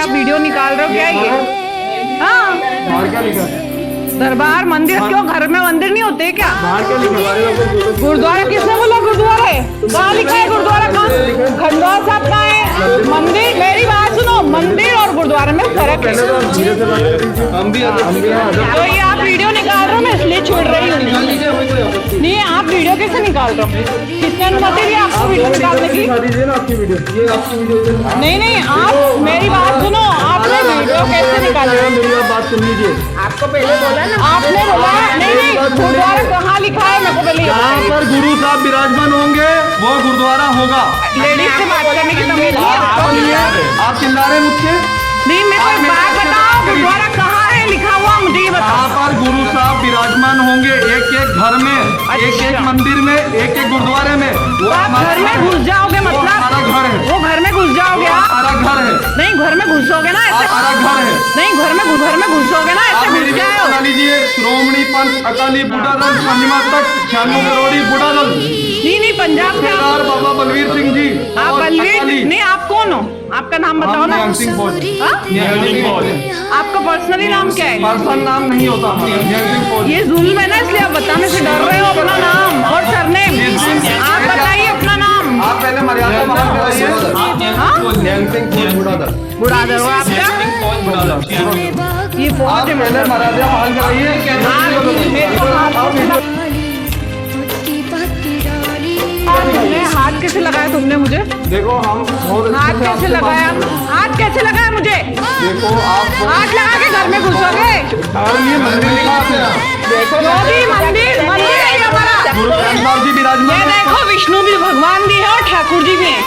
आप वीडियो निकाल रहे हो क्या ये? हाँ, बाहर क्या लिखा है? दरबार मंदिर क्यों? घर में मंदिर नहीं होते क्या? बाहर क्या लिखा है? गुरुद्वारा किसने बोला गुरुद्वारा है? कहाँ लिखा है गुरुद्वारा? कहाँ? खंडवा साहब कहाँ है? मंदिर, मेरी बात सुनो, मंदिर और गुरुद्वारा में फर्क है। तो ये आप वीडियो निकाल रहे हो, मैं इसलिए छोड़ रही हूँ। नहीं, आप वीडियो कैसे निकाल रहे हो? किसने अनुमति दी आपको वीडियो निकालने की? नहीं नहीं, आप मेरी बात सुनो, आपने वीडियो कैसे निकाली? मेरी बात सुन लीजिए। आपको पहले बोला ना, आपने बोला नहीं नहीं, गुरुद्वारा कहाँ लिखा है? मेरे को पहले जहाँ पर गुरु साहब विराजमान होंगे वो गुरुद्वारा होगा। लेडीज से बात करने की तमीज नहीं है आपको? आप चिल्ला रहे हैं मुझसे? नहीं, मेरे को एक बात बताओ, गुरुद्वारा कहाँ है लिखा हुआ, मुझे ये बताओ। जहाँ पर गुरु साहब विराजमान होंगे एक एक घर में, एक एक मंदिर में, एक एक गुरुद्वारे में, वो आप घर में घुस जाओगे? मतलब हमारा घर है, वो घर में घुस जाओगे आप? हमारा घर है। नहीं, घर में घुसोगे ना ऐसे? हमारा घर है। नहीं, घर में घुसोगे ना ऐसे? घुस जाए बना लीजिए, श्रोमणी पंथ अकाली बूढ़ा दल पंचमा तक 96 करोड़ी बूढ़ा दल। नहीं नहीं, पंजाब से सरदार बाबा बलवीर सिंह जी। आप बलवीर नहीं, आप कौन हो? आपका नाम बताओ ना। निहंग सिंह फौज। हाँ? निहंग सिंह फौज। आपका पर्सनली नाम क्या है? पर्सन नाम नहीं होता। निहंग सिंह फौज। ये जुल्म है ना, इसलिए आप बताने से डर रहे हो। अपना नाम और सरनेम आप बताइए, अपना नाम। आप पहले मर्यादा बहाल कराइए। हाँ? निहंग सिंह फौज बूढ़ा दल। बुरा दर हो आपका? बूढ़ा दल। ये आप फौज है। पहले मर्यादा बहाल कराइए। तुमने हाथ कैसे लगाया? तुमने मुझे देखो, हम बहुत हाथ कैसे लगाया? हाथ कैसे लगाया मुझे? देखो, आप हाथ लगा के घर में घुसोगे? ये मंदिर लिखा है। देखो भी मंदिर, मंदिर है ये हमारा। गुरु ग्रंथ साहब जी विराजमान ये हैं। देखो, विष्णु भी भगवान भी है और ठाकुर जी भी है।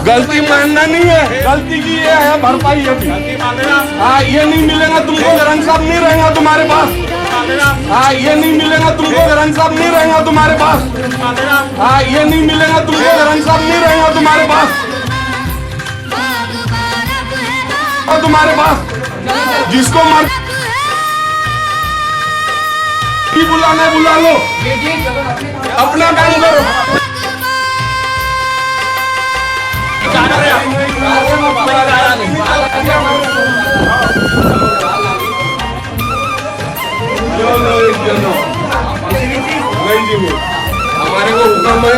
गलती मानना नहीं है, गलती की ये है भरपाई अभी। हाँ, ये नहीं मिलेगा तुमको, ग्रंथ साहब नहीं रहेगा तुम्हारे पास। हाँ, ये नहीं मिलेगा तुमको, ग्रंथ साहब नहीं रहेगा तुम्हारे पास। हाँ, ये नहीं मिलेगा तुमको, ग्रंथ साहब नहीं रहेगा तुम्हारे पास। और तुम्हारे पास जिसको मर बुलाना है बुला लो, अपना काम करो। हमारे को हुक्म है,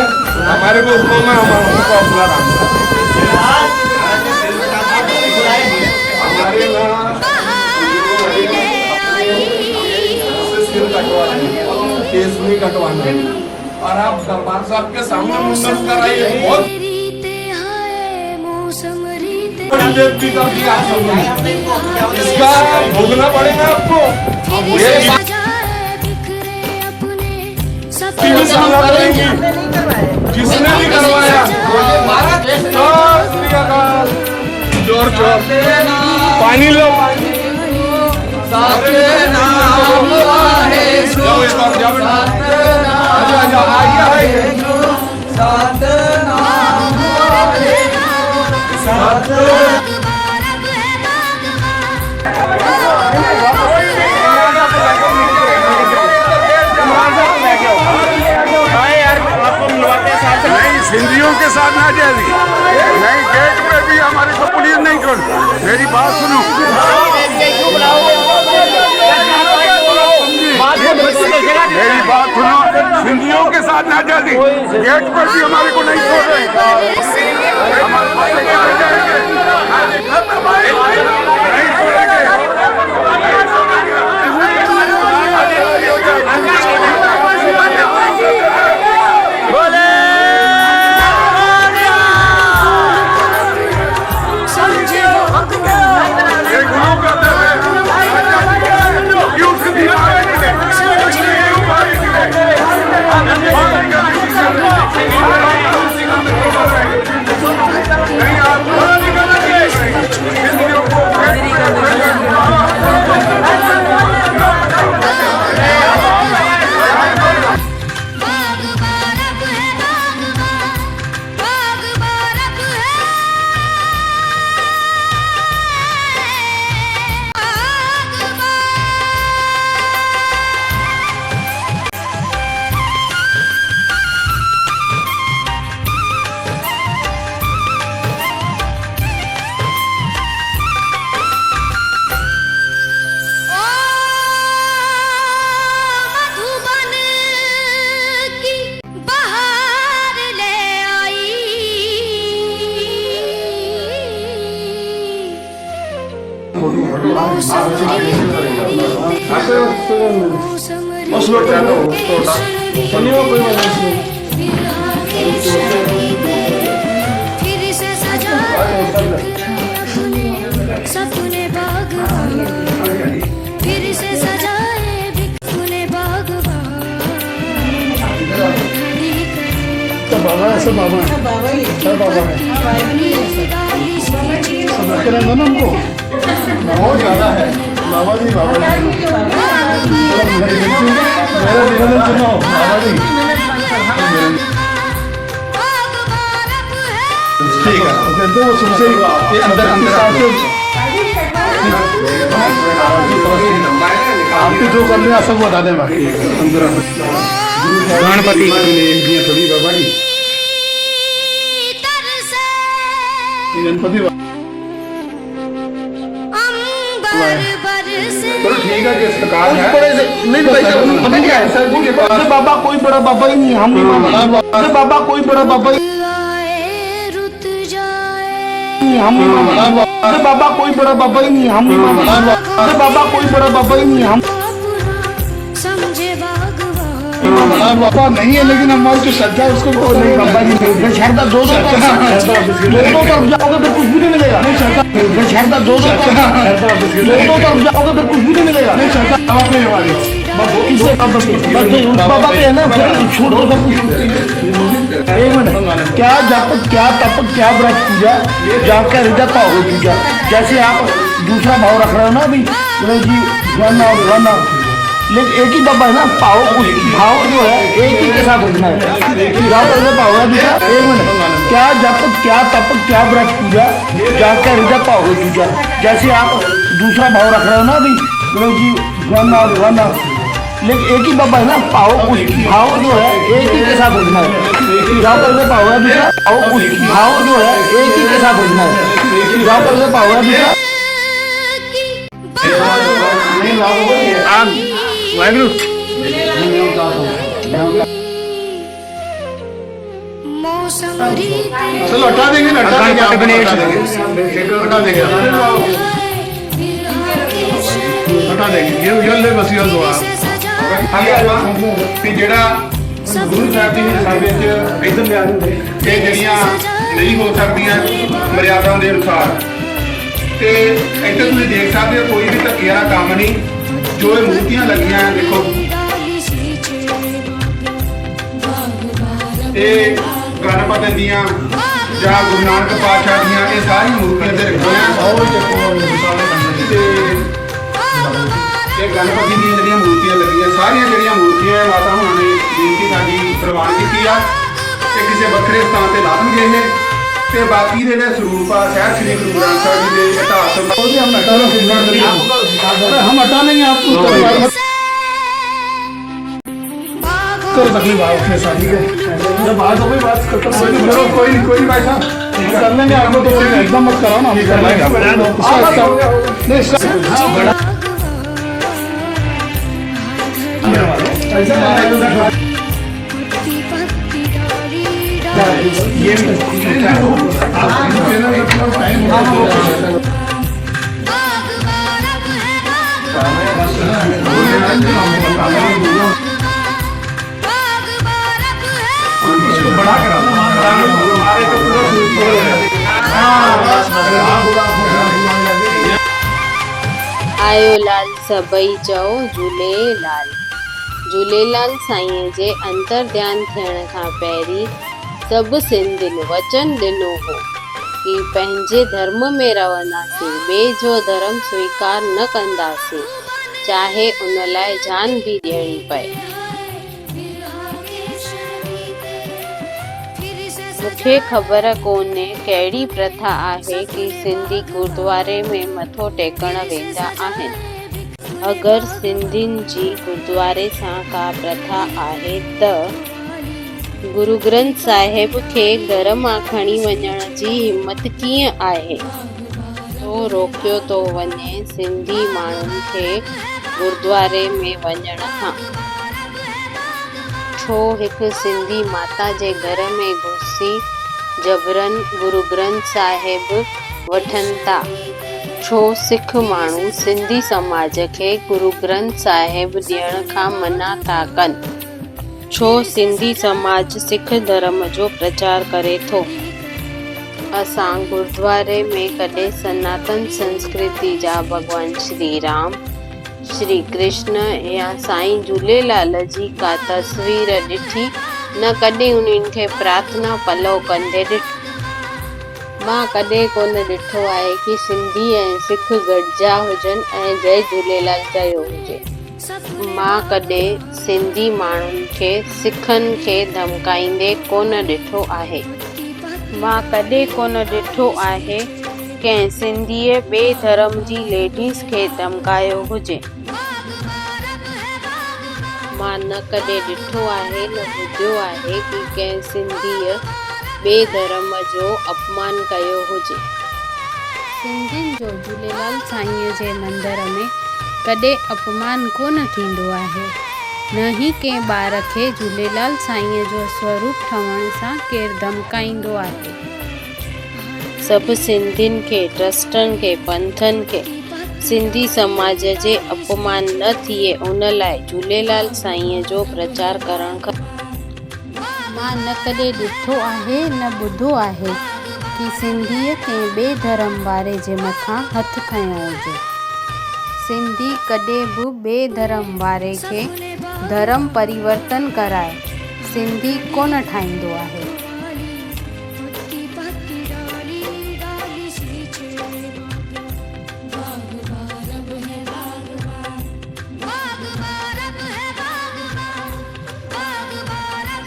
हमारे को हुक्म है, हमको अपना हमारे केस नहीं कटवाना और आप दरबार साहब के सामने मुंडन कराइए। बहुत इसका भोगना पड़ेगा आपको। जिसने भी करवाया जोर जोर पानी लो, हिंदियों के साथ ना जाएगी नहीं, गेट पे भी हमारे को पुलिस नहीं छोड़। मेरी बात सुनो, मेरी बात सुनो, हिंदियों के साथ ना जाएगी, गेट पर भी हमारे को नहीं छोड़ रहे। फिर से सजाए सपने बागवान, फिर से सजाए बिखरे बागवान। बाबा ऐसा बाबा है, क्या बाबा है? तेरा नाम हमको बहुत ज़्यादा है। बाबा जी मेरा निवेदन सुनो बाबा जी। ठीक है तो वो सबसे अंदर आपको जो करने हैं सब बता दें बाकी अंदर गणपति थोड़ी बाबा जी गणपति चलो ठीक है किस प्रकार है नहीं भाई क्या है सर जी बाबा कोई बड़ा बाबा ही नहीं हम बाबा कोई बड़ा बाबा ही हम बाबा कोई बड़ा बाबा ही नहीं हम बाबा कोई बड़ा बाबा ही नहीं हम समझे बाबा नहीं है लेकिन हमारी जो श्रद्धा है उसको नहीं बाबा जी श्रद्धा दो तरफ जाओगे तो कुछ भी नहीं मिलेगा श्रद्धा दो तरफ जाओगे तो कुछ भी नहीं मिलेगा बाबा पे है ना छूट हो सब कुछ। एक मिनट क्या जप क्या तप क्या व्रत पूजा जाकर हृदय पाओगे पूजा जैसे आप दूसरा भाव रख रहे हो ना अभी जी वन लेकिन एक ही बाबा है ना पाओ उस भाव जो है एक ही के साथ रखना है पाओगे दूसरा। एक मिनट क्या जप क्या तप क्या व्रत पूजा जाकर हृदय पाओगे पूजा जैसे आप दूसरा भाव रख रहे हो ना अभी जी वन लेकिन एक ही बाबा है ना पाओ उस भाव जो है एक ही के साथ रखना है पाओगे दूसरा पाओ उस भाव जो है एक ही के साथ रखना है पाओगे दूसरा। चलो हटा देंगे ये ले बस ये दुआ कि जेड़ा गुरु साहब जी ने साडे च इधर लिया कि जड़ियां नहीं हो सकदियां मर्यादा के अनुसार ते इधर तुम देख सकते हो कोई भी धक्के वाला काम नहीं जो ये मूर्तियां लगियां देखो ये गणपत दियां या गुरु नानक पातशाह दियां ये सारी मूर्तियां ते रखियां गणपति दी जड़ियां मूर्तियां लगियां सारियां जड़ियां मूर्तियां माता हुणां ने बेनती साडी प्रवान की आ कि किसी वक्रे स्थान से ला देंगे ये ते बाकी दे स्वरूप आ शहर श्री गुरु ग्रंथ साहिब जी के इतिहास हम हटा लेंगे आपको तकलीफ उसमें सारी जब बात हो गई बात कोई भाई साहब कर लेंगे आपको तो एकदम मत कराओ ना हम कर लेंगे ये बड़ा करा आयो लाल सभई चओ झूलेलाल। झूलेलाल साईं जे अंतर ध्यान थियण खां पहिरीं सभु सिंधियुनि वचन ॾिनो हो कि पंहिंजे धर्म में रहंदासीं, ॿिए जो धर्म स्वीकार न कंदासीं, चाहे उन लाइ जान भी ॾियणी पए। मूंखे ख़बर कोन्हे कहिड़ी प्रथा आहे कि सिंधी गुरुद्वारे में मथो टेकण वेंदा आहिनि। अगरि सिंधियुनि जी गुरुद्वारे सां का प्रथा आहे त गुरु ग्रंथ साहिब खे घर मां खणी वञण जी हिम्मत कीअं आहे? तो रोकियो थो वञे सिंधी माण्हुनि खे गुरुद्वारे में वञण खां। छो हिकु सिंधी माता जे घर में घुसी जबरन गुरु ग्रंथ साहिब वठनि था? छो सिख माण्हू सिंधी समाज खे गुरु ग्रंथ साहिब ॾियण खां मना था कनि? छो सिंधी समाज सिख धर्म जो प्रचार करे थो? असां गुरुद्वारे में कॾहिं सनातन संस्कृति जा भॻवान श्री राम, श्री कृष्ण या साईं झूलेलाल जी का तस्वीर ॾिठी न कॾहिं उन्हनि खे प्रार्थना पलव कंदे ॾिठो। मां कॾहिं कोन ॾिठो आहे कि सिंधी ऐं सिख गॾिजा हुजनि ऐं जय झूलेलाल चयो हुजे। मां कॾहिं सिंधी माण्हुनि खे सिखनि खे धमकाईंदे कोन ॾिठो आहे। मां कॾहिं कोन ॾिठो आहे कंहिं सिंधीअ ॿिए धर्म जी लेडीज़ खे धमकायो हुजे। मां न कॾहिं ॾिठो आहे न ॿुधियो आहे कि कंहिं सिंधीअ ॿिए धर्म जो अपमान कयो हुजे। सिंधियुनि जो झूलेलाल साईंअ जे मंदर में कॾहिं अपमान कोन थींदो आहे, न ही कंहिं ॿार खे झूलेलाल साईंअ जो स्वरूप ठहण सां केरु धमकाईंदो आहे। सभु सिंधियुनि खे, ट्रस्टनि खे, पंथनि खे सिंधी समाज जे अपमान न थिए उन लाइ झूलेलाल साईंअ जो प्रचार करणु खपे। मां न कॾहिं ॾिठो आहे न ॿुधो आहे कि सिंधीअ कंहिं ॿिए धर्म वारे जे मथां हथु खयो हुजे। सिंधी कॾहिं बि ॿिए धर्म वारे खे धर्म परिवर्तन कराए सिंधी कोन ठाहींदो आहे।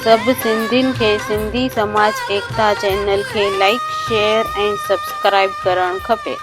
सभु सिंधियुनि खे सिंधी समाज एकता चैनल खे लाइक, शेयर ऐं सब्सक्राइब करणु खपे।